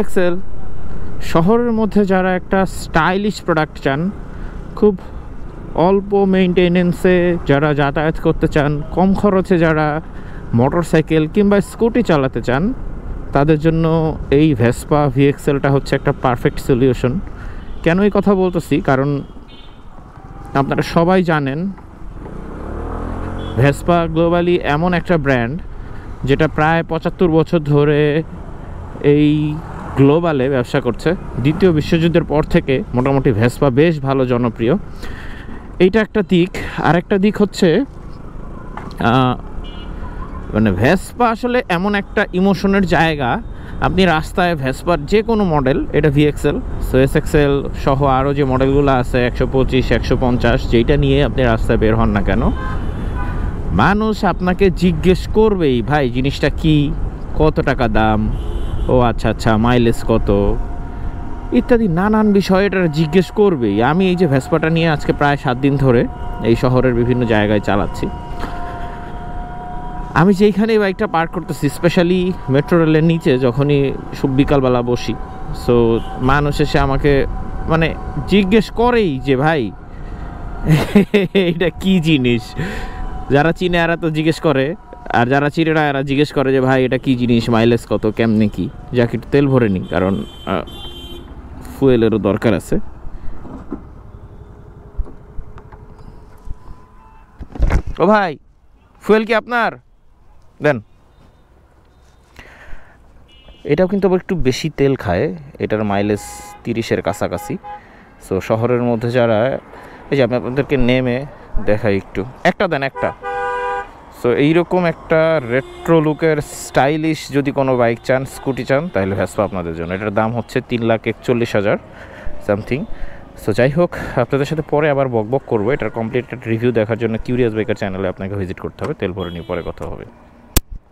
Excel শহরের মধ্যে যারা একটা স্টাইলিশ প্রোডাক্ট চান, খুব অল্প মেইনটেনেন্সে যারা যাতায়াত করতে চান, কম খরচে যারা মোটরসাইকেল কিংবা স্কুটি চালাতে চান, তাদের জন্য এই ভেসপা ভিএক্সেলটা হচ্ছে একটা পারফেক্ট সলিউশন। কেন এই কথা বলতেছি, কারণ আপনারা সবাই জানেন ভেসপা গ্লোবালি এমন একটা ব্র্যান্ড যেটা প্রায় 75 বছর ধরে এই গ্লোবালে ব্যবসা করছে। দ্বিতীয় বিশ্বযুদ্ধের পর থেকে মোটামুটি ভেসপা বেশ ভালো জনপ্রিয়। এইটা একটা দিক। আরেকটা দিক হচ্ছে মানে ভেসপা আসলে এমন একটা ইমোশনের জায়গা, আপনি রাস্তায় ভেসপার যে কোনো মডেল, এটা ভিএক্সএল, সো এসএক্সএল সহ আরও যে মডেলগুলো আছে 125, 150, যেইটা নিয়ে আপনি রাস্তায় বের হন না কেন, মানুষ আপনাকে জিজ্ঞেস করবেই, ভাই জিনিসটা কি, কত টাকা দাম, ও আচ্ছা আচ্ছা মাইলেজ কত, ইত্যাদি নানান বিষয় এটা জিজ্ঞেস করবেই। আমি এই যে ভেসপাটা নিয়ে আজকে প্রায় 7 দিন ধরে এই শহরের বিভিন্ন জায়গায় চালাচ্ছি। আমি যেইখানে বাইকটা পার্ক করতেছি, স্পেশালি মেট্রো রেলের নিচে যখনই বিকালবেলা বসি, সো মানুষ এসে আমাকে মানে জিজ্ঞেস করেই যে ভাই এটা কি জিনিস। যারা চিনে এরা তো জিজ্ঞেস করে, আর যারা চিনে না এরা জিজ্ঞেস করে যে ভাই এটা কি জিনিস, মাইলেজ কত, কেমনে কি, যাকে একটু তেল ভরে নিই, কারণ ফুয়েলেরও দরকার আছে। ও ভাই, ফুয়েল কি আপনার দেন। এটাও কিন্তু আবার একটু বেশি তেল খায়, এটার মাইলেজ 30-এর কাছাকাছি। সো শহরের মধ্যে যারা, এই যে আমি আপনাদেরকে নেমে দেখাই একটু, একটা দেন একটা। সো এইরকম একটা রেট্রো লুকের স্টাইলিশ যদি কোনো বাইক চান, স্কুটি চান, তাহলে ভেসপা আপনাদের জন্য। এটার দাম হচ্ছে 3,41,000 সামথিং। সো যাই হোক, আপনাদের সাথে পরে আবার বকবক করবো। এটার কমপ্লিট রিভিউ দেখার জন্য কিউরিয়াস বাইকার চ্যানেলে আপনাকে ভিজিট করতে হবে। তেল ভরে নিয়ে পরে কথা হবে।